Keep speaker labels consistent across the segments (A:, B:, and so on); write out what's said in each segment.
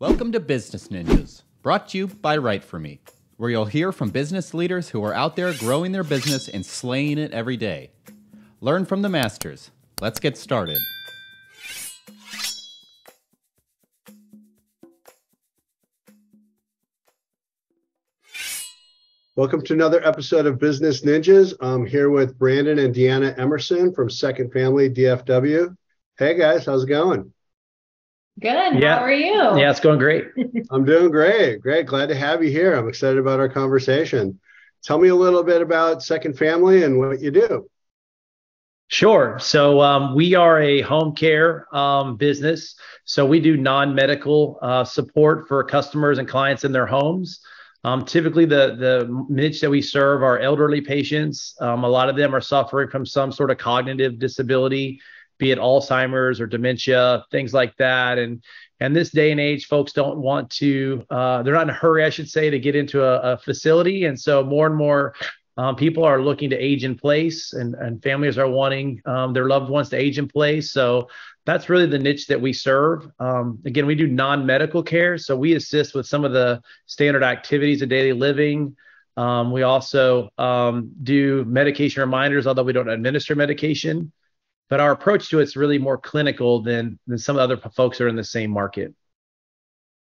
A: Welcome to Business Ninjas, brought to you by WriteForMe, where you'll hear from business leaders who are out there growing their business and slaying it every day. Learn from the masters. Let's get started.
B: Welcome to another episode of Business Ninjas. I'm here with Brandon and Deanna Emerson from Second Family DFW. Hey guys, how's it going?
C: Good.
D: Yeah.
C: How are you?
D: Yeah, it's going great.
B: I'm doing great. Great. Glad to have you here. I'm excited about our conversation. Tell me a little bit about Second Family and what you do.
D: Sure. So we are a home care business. So we do non-medical support for customers and clients in their homes. Typically, the niche that we serve are elderly patients. A lot of them are suffering from some sort of cognitive disability, be it Alzheimer's or dementia, things like that. And this day and age, folks don't want to, they're not in a hurry, I should say, to get into a facility. And so more and more people are looking to age in place, and families are wanting their loved ones to age in place. So that's really the niche that we serve. Again, we do non-medical care. So we assist with some of the standard activities of daily living. We also do medication reminders, although we don't administer medication. But our approach to it's really more clinical than some of the other folks who are in the same market.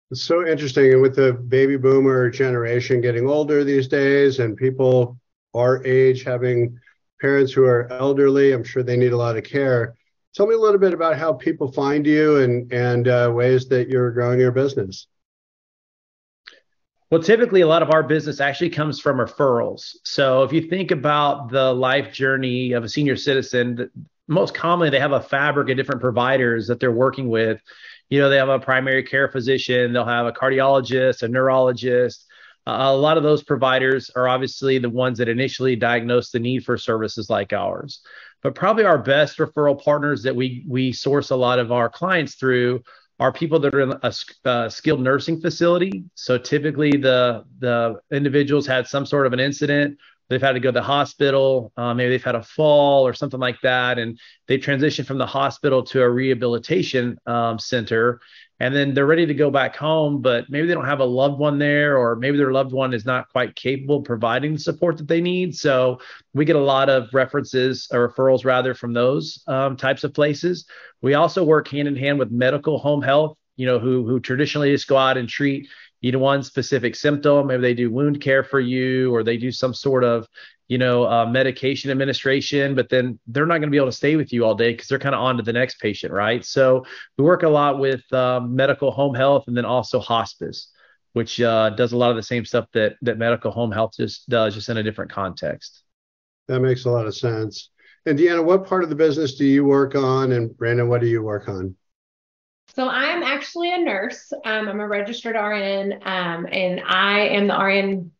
B: It's so interesting. And with the baby boomer generation getting older these days and people our age having parents who are elderly, I'm sure they need a lot of care. Tell me a little bit about how people find you and ways that you're growing your business.
D: Well, typically, a lot of our business actually comes from referrals. So if you think about the life journey of a senior citizen, most commonly, they have a fabric of different providers that they're working with. You know, they have a primary care physician, they'll have a cardiologist, a neurologist. A lot of those providers are obviously the ones that initially diagnose the need for services like ours. But probably our best referral partners that we source a lot of our clients through are people that are in a skilled nursing facility. So typically the individuals had some sort of an incident. They've had to go to the hospital. Maybe they've had a fall or something like that. And they transitioned from the hospital to a rehabilitation center. And then they're ready to go back home, but maybe they don't have a loved one there, or maybe their loved one is not quite capable of providing the support that they need. So we get a lot of references or referrals rather from those types of places. We also work hand in hand with medical home health, you know, who traditionally just go out and treat one specific symptom. Maybe they do wound care for you, or they do some sort of, medication administration, but then they're not going to be able to stay with you all day because they're kind of on to the next patient, right? So we work a lot with medical home health, and then also hospice, which does a lot of the same stuff that medical home health just does, just in a different context.
B: That makes a lot of sense. And Deanna, what part of the business do you work on? And Brandon, what do you work on?
C: So I'm actually a nurse. I'm a registered RN, and I am the RN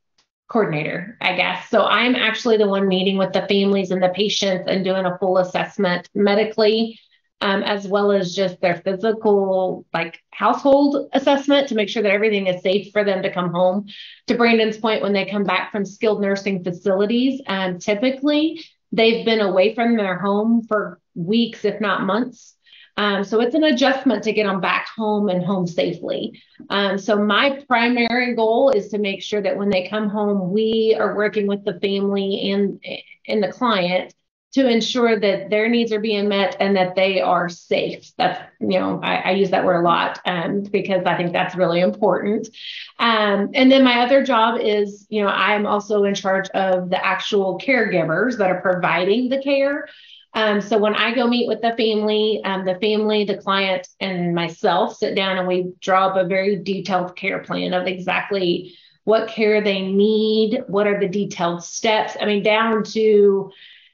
C: coordinator, I guess. So I'm actually the one meeting with the families and the patients and doing a full assessment medically, as well as just their physical, like household assessment to make sure that everything is safe for them to come home. To Brandon's point, when they come back from skilled nursing facilities, typically they've been away from their home for weeks, if not months. So it's an adjustment to get them back home and home safely. So my primary goal is to make sure that when they come home, we are working with the family and the client to ensure that their needs are being met and that they are safe. That's, I use that word a lot because I think that's really important. And then my other job is, I'm also in charge of the actual caregivers that are providing the care. So when I go meet with the family, the client, and myself sit down and we draw up a very detailed care plan of exactly what care they need, what are the detailed steps. I mean, down to,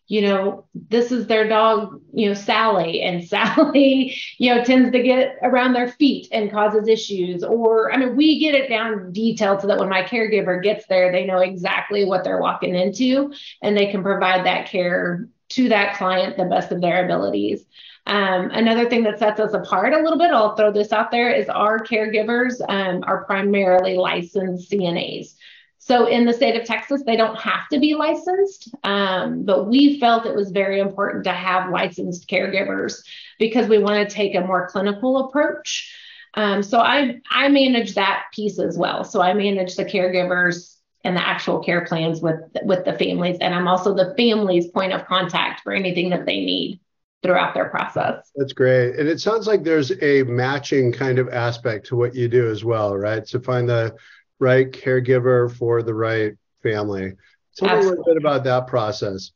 C: this is their dog, Sally, and Sally, tends to get around their feet and causes issues. Or, we get it down detailed so that when my caregiver gets there, they know exactly what they're walking into and they can provide that care to that client the best of their abilities. Another thing that sets us apart a little bit, I'll throw this out there, is our caregivers are primarily licensed CNAs. So in the state of Texas, they don't have to be licensed, but we felt it was very important to have licensed caregivers because we want to take a more clinical approach. So I manage that piece as well. So I manage the caregivers and the actual care plans with the families, and I'm also the family's point of contact for anything that they need throughout their process.
B: That's great. And it sounds like there's a matching kind of aspect to what you do as well, right? To find the right caregiver for the right family. Tell me a little bit about that process.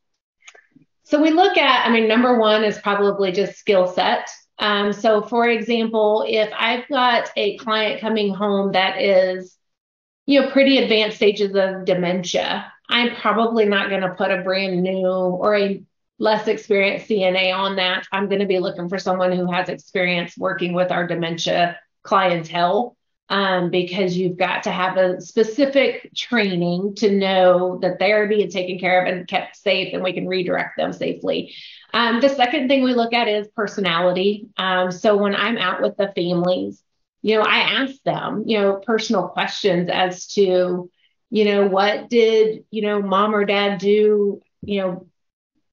C: So we look at, number one is probably just skill set. So for example, if I've got a client coming home that is, pretty advanced stages of dementia, I'm probably not going to put a brand new or a less experienced CNA on that. I'm going to be looking for someone who has experience working with our dementia clientele, because you've got to have a specific training to know that they're being taken care of and kept safe, and we can redirect them safely. The second thing we look at is personality. So when I'm out with the families, I ask them, personal questions as to, what did, mom or dad do,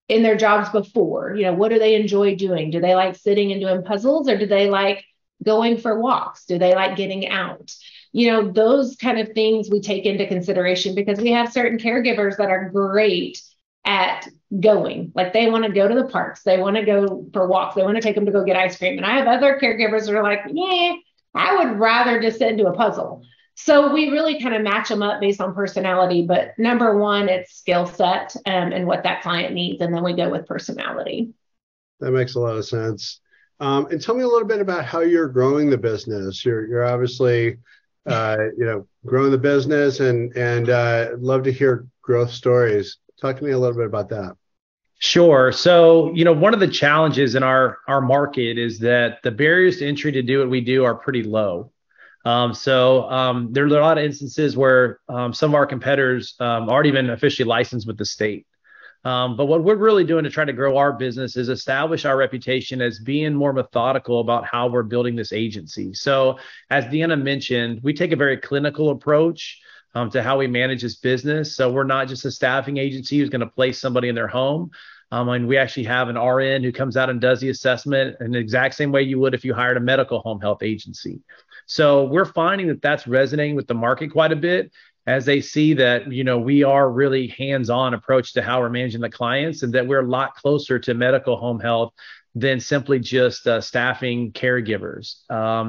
C: in their jobs before? What do they enjoy doing? Do they like sitting and doing puzzles, or do they like going for walks? Do they like getting out? Those kind of things we take into consideration, because we have certain caregivers that are great at going. Like, they want to go to the parks, they want to go for walks, they want to take them to go get ice cream. And I have other caregivers that are like, yeah, I would rather just sit and do a puzzle. So we really kind of match them up based on personality. But number one, it's skill set, and what that client needs. And then we go with personality.
B: That makes a lot of sense. And tell me a little bit about how you're growing the business. You're obviously, growing the business, and love to hear growth stories. Talk to me a little bit about that.
D: Sure. So, one of the challenges in our market is that the barriers to entry to do what we do are pretty low. There are a lot of instances where some of our competitors aren't even officially licensed with the state. But what we're really doing to try to grow our business is establish our reputation as being more methodical about how we're building this agency. So as Deanna mentioned, we take a very clinical approach to how we manage this business. So we're not just a staffing agency who's going to place somebody in their home. And we actually have an RN who comes out and does the assessment in the exact same way you would if you hired a medical home health agency. So we're finding that that's resonating with the market quite a bit, as they see that, we are really hands-on approach to how we're managing the clients, and that we're a lot closer to medical home health than simply just staffing caregivers.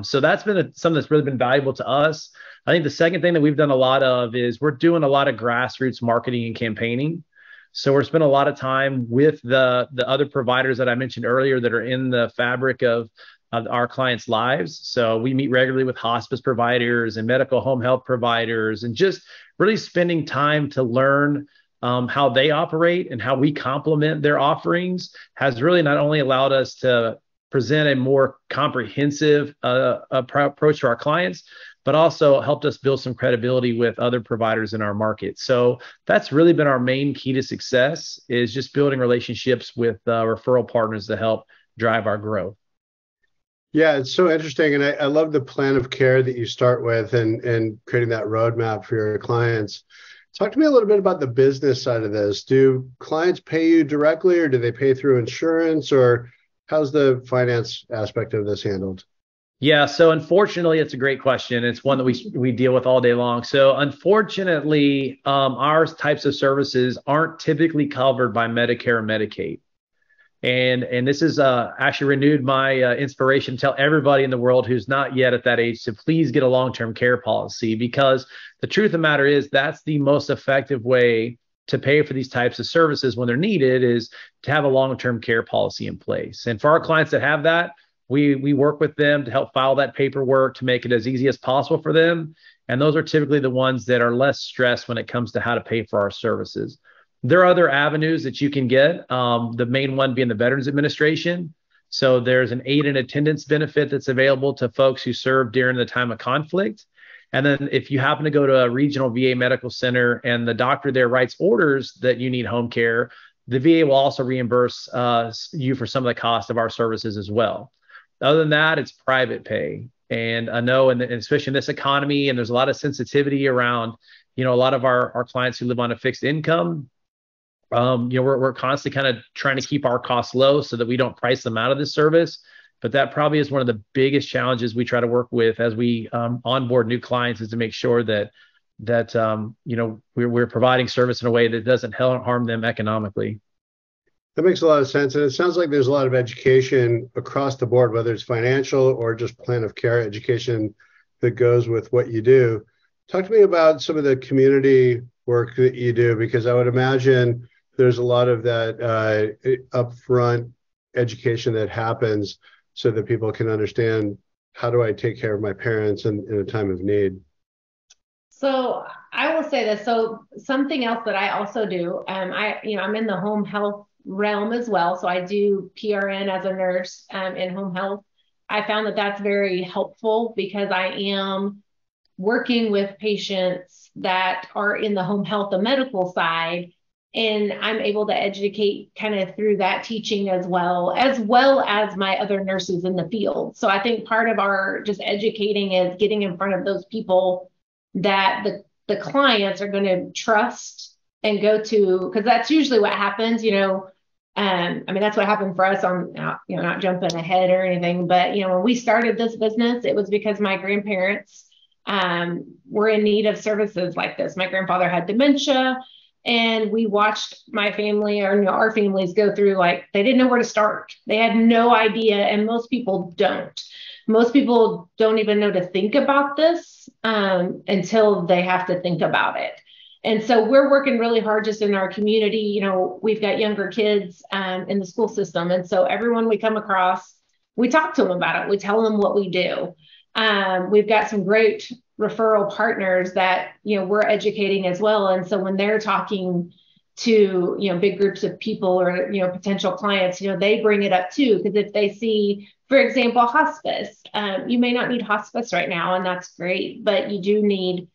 D: So that's been something that's really been valuable to us. I think the second thing that we've done a lot of is we're doing a lot of grassroots marketing and campaigning. So we're spending a lot of time with the other providers that I mentioned earlier that are in the fabric of our clients' lives. So we meet regularly with hospice providers and medical home health providers, and just really spending time to learn how they operate and how we complement their offerings has really not only allowed us to present a more comprehensive approach to our clients, but also helped us build some credibility with other providers in our market. So that's really been our main key to success, is just building relationships with referral partners to help drive our growth.
B: Yeah, it's so interesting. And I love the plan of care that you start with, and creating that roadmap for your clients. Talk to me a little bit about the business side of this. Do clients pay you directly, or do they pay through insurance, or how's the finance aspect of this handled?
D: Yeah, so unfortunately, it's a great question. It's one that we deal with all day long. So unfortunately, our types of services aren't typically covered by Medicare or Medicaid. And this is actually renewed my inspiration to tell everybody in the world who's not yet at that age to please get a long-term care policy, because the truth of the matter is that's the most effective way to pay for these types of services when they're needed, is to have a long-term care policy in place. And for our clients that have that, we work with them to help file that paperwork to make it as easy as possible for them. And those are typically the ones that are less stressed when it comes to how to pay for our services. There are other avenues that you can get, the main one being the Veterans Administration. So there's an aid and attendance benefit that's available to folks who serve during the time of conflict. And then if you happen to go to a regional VA medical center and the doctor there writes orders that you need home care, the VA will also reimburse you for some of the cost of our services as well. Other than that, it's private pay. And I know, and especially in this economy, and there's a lot of sensitivity around, a lot of our clients who live on a fixed income. We're constantly kind of trying to keep our costs low so that we don't price them out of this service, But that probably is one of the biggest challenges we try to work with as we onboard new clients, is to make sure that we're providing service in a way that doesn't harm them economically.
B: That makes a lot of sense. And it sounds like there's a lot of education across the board, whether it's financial or just plan of care education that goes with what you do. Talk to me about some of the community work that you do, because I would imagine there's a lot of that upfront education that happens so that people can understand, how do I take care of my parents in a time of need?
C: So I will say this. So something else that I also do, I'm in the home health realm as well. So I do PRN as a nurse in home health. I found that that's very helpful because I am working with patients that are in the home health, the medical side, and I'm able to educate kind of through that teaching as well as my other nurses in the field. So I think part of our just educating is getting in front of those people that the clients are going to trust and go to, because that's usually what happens, that's what happened for us on, not jumping ahead or anything, but, when we started this business, it was because my grandparents were in need of services like this. My grandfather had dementia, and we watched my family, or our families, go through, like, they didn't know where to start. They had no idea, and most people don't. Most people don't even know to think about this until they have to think about it. And so we're working really hard just in our community. We've got younger kids in the school system. And so everyone we come across, we talk to them about it. We tell them what we do. We've got some great referral partners that, we're educating as well. And so when they're talking to, big groups of people or, potential clients, they bring it up too. Because if they see, for example, hospice, you may not need hospice right now, and that's great, but you do need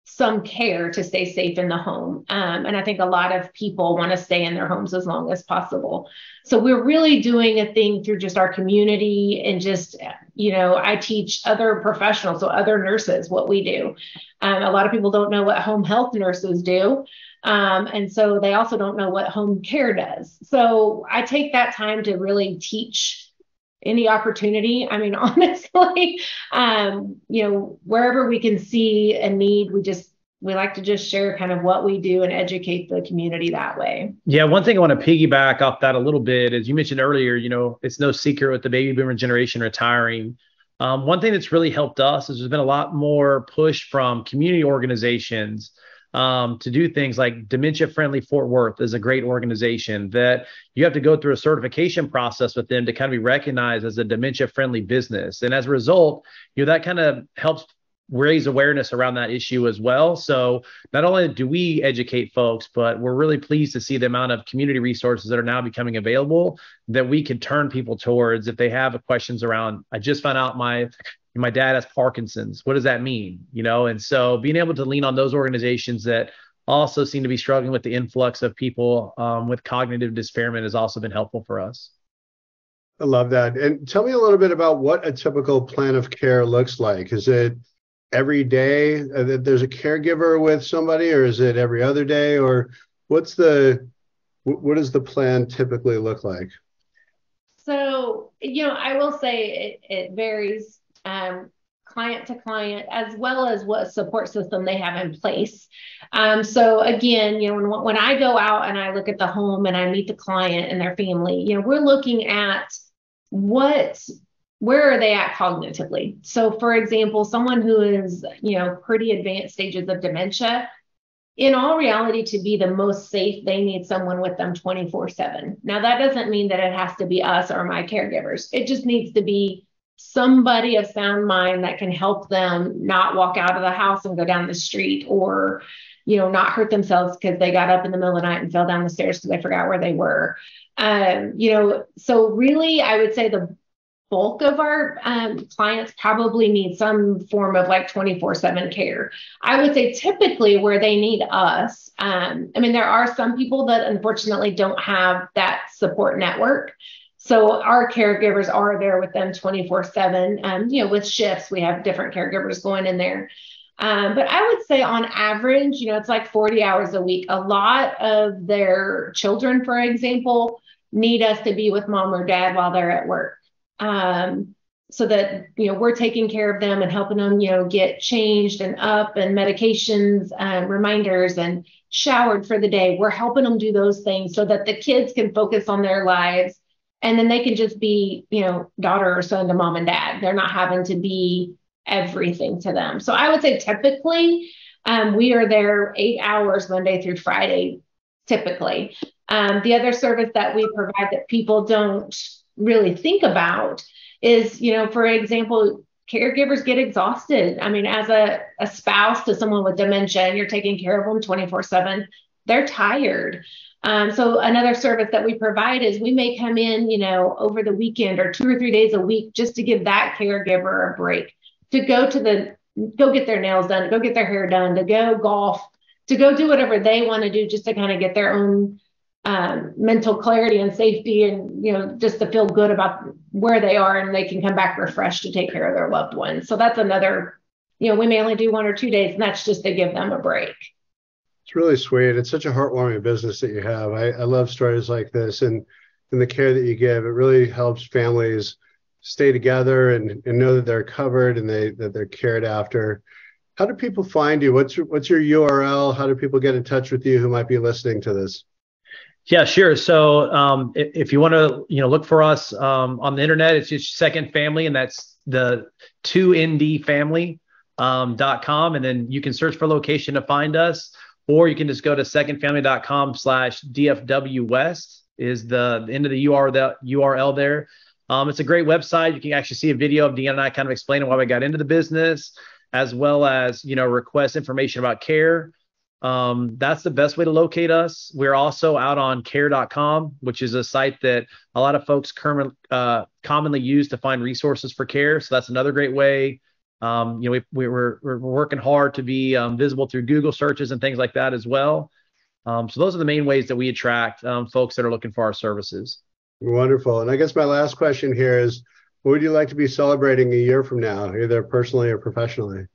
C: some care to stay safe in the home. And I think a lot of people want to stay in their homes as long as possible. So we're really doing a thing through just our community, and just, I teach other professionals, so other nurses, what we do. A lot of people don't know what home health nurses do. And so they also don't know what home care does. So I take that time to really teach any opportunity. Honestly, wherever we can see a need, we like to just share kind of what we do and educate the community that way.
D: Yeah. One thing I want to piggyback off that a little bit is, you mentioned earlier, it's no secret with the baby boomer generation retiring. One thing that's really helped us is there's been a lot more push from community organizations to do things like Dementia Friendly Fort Worth is a great organization that you have to go through a certification process with them to kind of be recognized as a dementia friendly business. And as a result, that kind of helps raise awareness around that issue as well. So not only do we educate folks, but we're really pleased to see the amount of community resources that are now becoming available that we can turn people towards if they have questions around, I just found out my dad has Parkinson's. What does that mean? And so being able to lean on those organizations that also seem to be struggling with the influx of people with cognitive impairment has also been helpful for us.
B: I love that. And tell me a little bit about what a typical plan of care looks like. Is it every day that there's a caregiver with somebody, or is it every other day, or what does the plan typically look like?
C: So, I will say it varies client to client, as well as what support system they have in place. So again, when I go out and I look at the home and I meet the client and their family, we're looking at where are they at cognitively? So for example, someone who is, pretty advanced stages of dementia, in all reality, to be the most safe, they need someone with them 24/7. Now, that doesn't mean that it has to be us or my caregivers. It just needs to be somebody of sound mind that can help them not walk out of the house and go down the street, or, not hurt themselves because they got up in the middle of the night and fell down the stairs because they forgot where they were. So really, I would say the bulk of our clients probably need some form of like 24/7 care. I would say typically where they need us, there are some people that unfortunately don't have that support network. So our caregivers are there with them 24/7. With shifts, we have different caregivers going in there. But I would say on average, it's like 40 hours a week. A lot of their children, for example, need us to be with mom or dad while they're at work. so that, we're taking care of them and helping them, get changed and up and medications, reminders and showered for the day. We're helping them do those things so that the kids can focus on their lives, and then they can just be, daughter or son to mom and dad. They're not having to be everything to them. So I would say typically, we are there 8 hours Monday through Friday, typically. The other service that we provide that people don't really think about is, for example, caregivers get exhausted. I mean, as a spouse to someone with dementia, and you're taking care of them 24/7, they're tired. So another service that we provide is we may come in, over the weekend or 2 or 3 days a week just to give that caregiver a break, to go get their nails done, to go get their hair done, to go golf, to go do whatever they want to do, just to kind of get their own mental clarity and safety, and just to feel good about where they are, and they can come back refreshed to take care of their loved ones. So that's another, we may only do 1 or 2 days, and that's just to give them a break.
B: It's really sweet. It's such a heartwarming business that you have. I love stories like this, and the care that you give. It really helps families stay together and know that they're covered and that they're cared after. How do people find you? What's your URL? How do people get in touch with you who might be listening to this?
D: Yeah, sure. So if you want to, look for us on the internet, it's just Second Family, and that's the 2ndfamily.com. And then you can search for location to find us, or you can just go to secondfamily.com/DFW West is the end of the URL there. It's a great website. You can actually see a video of Deanna and I kind of explaining why we got into the business, as well as, request information about care. That's the best way to locate us. We're also out on care.com, which is a site that a lot of folks commonly use to find resources for care. So that's another great way. We're working hard to be visible through Google searches and things like that as well. So those are the main ways that we attract folks that are looking for our services.
B: Wonderful. And I guess my last question here is, what would you like to be celebrating a year from now, either personally or professionally?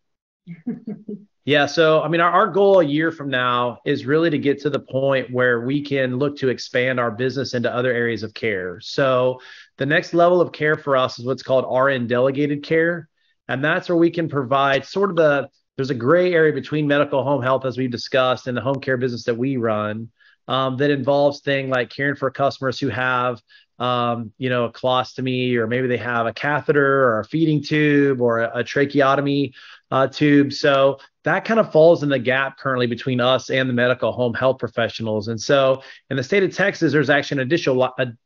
D: Yeah. So, I mean, our goal a year from now is really to get to the point where we can look to expand our business into other areas of care. So the next level of care for us is what's called RN delegated care. And that's where we can provide sort of there's a gray area between medical home health, as we've discussed, and the home care business that we run, that involves things like caring for customers who have, a colostomy, or maybe they have a catheter or a feeding tube or a tracheotomy tube. So that kind of falls in the gap currently between us and the medical home health professionals. And so in the state of Texas, there's actually an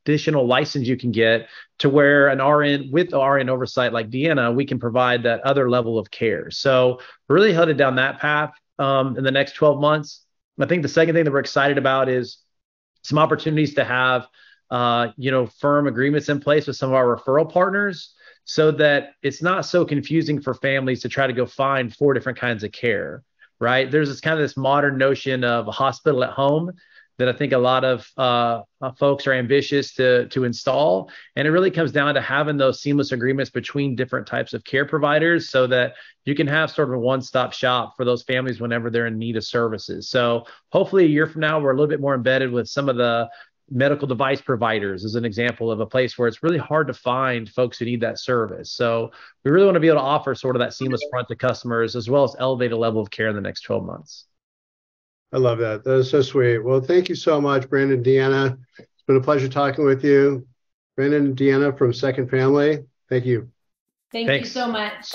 D: additional license you can get to where an RN with RN oversight like Deanna, we can provide that other level of care. So we're really headed down that path in the next 12 months. I think the second thing that we're excited about is some opportunities to have, firm agreements in place with some of our referral partners, so that it's not so confusing for families to try to go find 4 different kinds of care, right? There's this modern notion of a hospital at home that I think a lot of folks are ambitious to install. And it really comes down to having those seamless agreements between different types of care providers, so that you can have sort of a one-stop shop for those families whenever they're in need of services. So hopefully a year from now, we're a little bit more embedded with some of the medical device providers, as an example of a place where it's really hard to find folks who need that service. So we really want to be able to offer sort of that seamless front to customers, as well as elevate a level of care in the next 12 months.
B: I love that. That is so sweet. Well, thank you so much, Brandon and Deanna. It's been a pleasure talking with you. Brandon and Deanna from Second Family, thank you.
C: Thanks. You so much.